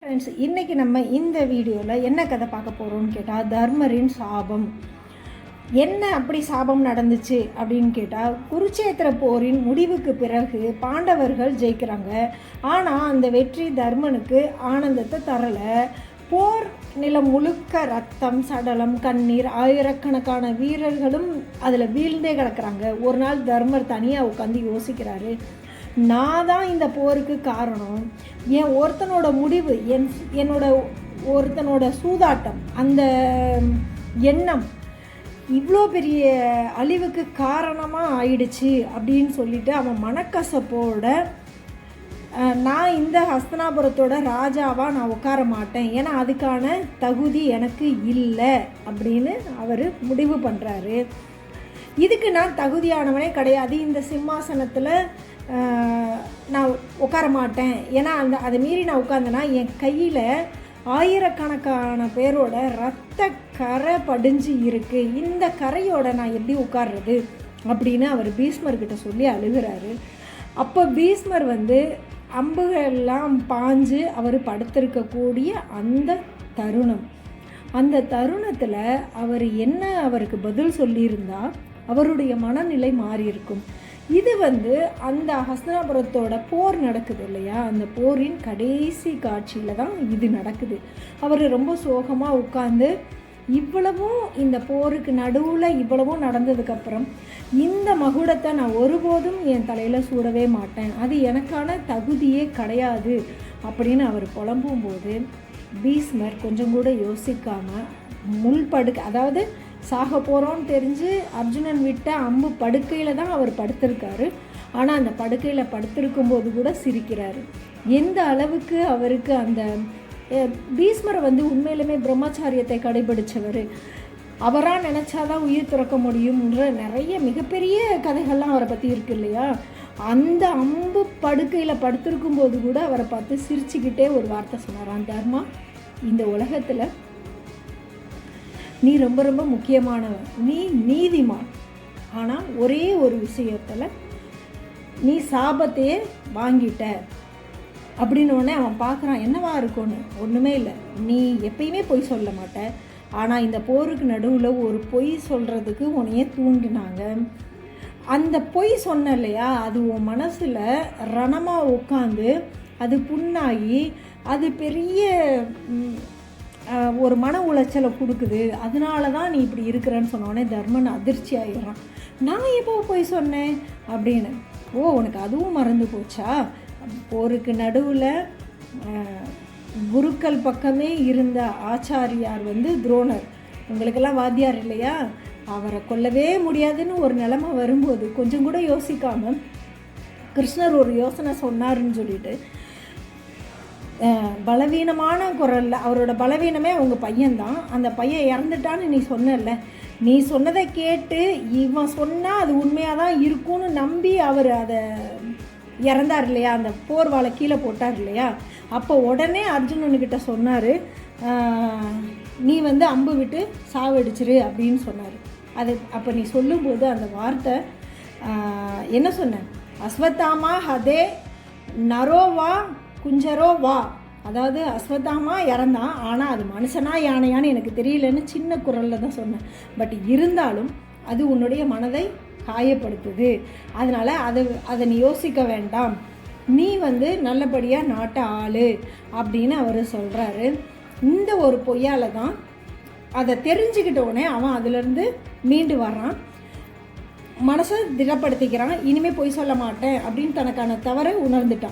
Friends, இன்றைக்கி நம்ம இந்த வீடியோவில் என்ன கதை பார்க்க போகிறோம்னு கேட்டால் தர்மரின் சாபம். என்ன அப்படி சாபம் நடந்துச்சு அப்படின்னு கேட்டால், குருச்சேத்திர போரின் முடிவுக்கு பிறகு பாண்டவர்கள் ஜெயிக்கிறாங்க. ஆனால் அந்த வெற்றி தர்மனுக்கு ஆனந்தத்தை தரலை. போர் நிலம் முழுக்க ரத்தம், சடலம், கண்ணீர், ஆயிரக்கணக்கான வீரர்களும் அதில் வீழ்ந்தே கிடக்கிறாங்க. ஒரு நாள் தர்மர் தனியாக உட்காந்து யோசிக்கிறாரு, நான் தான் இந்த போருக்கு காரணம். என் ஒருத்தனோட முடிவு, என்னோட ஒருத்தனோட சூதாட்டம், அந்த எண்ணம் இவ்வளோ பெரிய அழிவுக்கு காரணமாக ஆயிடுச்சு அப்படின்னு சொல்லிட்டு அவன் மனக்கசப்போட, நான் இந்த ஹஸ்தினாபுரத்தோட ராஜாவாக நான் உட்கார மாட்டேன், ஏன்னா அதுக்கான தகுதி எனக்கு இல்லை அப்படின்னு அவர் முடிவு பண்ணுறாரு. இதுக்கு நான் தகுதியானவனே கிடையாது, இந்த சிம்மாசனத்தில் நான் உட்கார மாட்டேன், ஏன்னா அதை மீறி நான் உட்காந்தேன்னா என் கையில் ஆயிரக்கணக்கான பேரோட இரத்த கரை படிஞ்சு இருக்குது, இந்த கரையோட நான் எப்படி உட்கார்றது அப்படின்னு அவர் பீஷ்மர்கிட்ட சொல்லி அழுகிறாரு. அப்போ பீஷ்மர் அம்புகள்லாம் பாஞ்சு அவர் படுத்திருக்கக்கூடிய அந்த தருணத்தில் அவர் என்ன அவருக்கு பதில் சொல்லியிருந்தா அவருடைய மனநிலை மாறி இருக்கும். இது அந்த ஹஸ்தினாபுரத்தோட போர் நடக்குது இல்லையா, அந்த போரின் கடைசி காட்சியில் தான் இது நடக்குது. அவர் ரொம்ப சோகமாக உட்கார்ந்து, இவ்வளவும் இந்த போருக்கு நடுவில் இவ்வளவும் நடந்ததுக்கப்புறம் இந்த மகுடத்தை நான் ஒருபோதும் என் தலையில் சூடவே மாட்டேன், அது எனக்கான தகுதியே கிடையாது அப்படின்னு அவர் புலம்பும்போது பீஷ்மர் கொஞ்சம் கூட யோசிக்காமல் அதாவது சாக போகிறோன்னு தெரிஞ்சு அர்ஜுனன் விட்ட அம்பு படுக்கையில் தான் அவர் படுத்திருக்காரு. ஆனால் அந்த படுக்கையில் படுத்திருக்கும்போது கூட சிரிக்கிறாரு. எந்த அளவுக்கு அவருக்கு அந்த பீஷ்மரை உண்மையிலுமே பிரம்மச்சாரியத்தை கடைபிடிச்சவர், அவராக நினச்சாதான் உயிர் துறக்க முடியும்ன்ற நிறைய மிகப்பெரிய கதைகள்லாம் அவரை பற்றி இருக்கு இல்லையா. அந்த அம்பு படுக்கையில் படுத்திருக்கும்போது கூட அவரை பார்த்து சிரிச்சுக்கிட்டே ஒரு வார்த்தை சொன்னாராம், தர்மா, இந்த உலகத்தில் நீ ரொம்ப ரொம்ப முக்கியமானவன், நீ நீதிமான், ஆனால் ஒரே ஒரு விஷயத்தில் நீ சாபத்தையே வாங்கிட்ட அப்படின்னோடனே அவன் பார்க்குறான், என்னவா இருக்கும்னு. ஒன்றுமே இல்லை, நீ எப்பயுமே பொய் சொல்ல மாட்ட, ஆனால் இந்த போருக்கு நடுவில் ஒரு பொய் சொல்கிறதுக்கு உன்னையே தூண்டினாங்க. அந்த பொய் சொன்ன இல்லையா, அது உன் மனசில் ரணமாக உட்காந்து அது புண்ணாகி அது பெரிய ஒரு மன உளைச்சலை கொடுக்குது, அதனால தான் நீ இப்படி இருக்கிறன்னு சொன்னோடனே தர்மன் அதிர்ச்சி ஆகிடுறான். நான் எப்போ போய் சொன்னேன் அப்படின்னு. ஓ, உனக்கு அதுவும் மறந்து போச்சா? போருக்கு நடுவில் குருக்கள் பக்கமே இருந்த ஆச்சாரியார் துரோணர், உங்களுக்கெல்லாம் வாத்தியார் இல்லையா, அவரை கொல்லவே முடியாதுன்னு ஒரு நிலைமை வரும்போது கொஞ்சம் கூட யோசிக்காமல் கிருஷ்ணர் ஒரு யோசனை சொன்னாருன்னு சொல்லிட்டு பலவீனமான குரலில், அவரோட பலவீனமே அவங்க பையன்தான், அந்த பையன் இறந்துட்டான்னு நீ சொன்னல, நீ சொன்னதை கேட்டு இவன் சொன்னால் அது உண்மையாக தான் இருக்கும்னு நம்பி அவர் அதை இறந்தார் இல்லையா, அந்த போர்வாளை கீழே போட்டார் இல்லையா. அப்போ உடனே அர்ஜுனனுக்கிட்ட சொன்னார், நீ அம்பு விட்டு சாவடிச்சிரு அப்படின்னு சொன்னார். அது அப்போ நீ சொல்லும்போது அந்த வார்த்தை என்ன சொன்ன, அஸ்வத்தாமா ஹதே நரோவா குஞ்சரோ வா, அதாவது அஸ்வத்தாமா இறந்தான், ஆனால் அது மனுஷனா யானையான்னு எனக்கு தெரியலன்னு சின்ன குரலில் தான் சொன்னேன். பட் இருந்தாலும் அது உன்னுடைய மனதை காயப்படுத்துது, அதனால் அதை நீ யோசிக்க வேண்டாம், நீ நல்லபடியாக நாட்டை ஆளு அப்படின்னு அவர் சொல்கிறாரு. இந்த ஒரு பொய்யால் தான் அதை தெரிஞ்சுக்கிட்டோடனே அவன் அதிலேருந்து மீண்டு வர்றான், மனசை திடப்படுத்திக்கிறான், இனிமேல் பொய் சொல்ல மாட்டேன் அப்படின்னு தனக்கான தவறை உணர்ந்துட்டான்.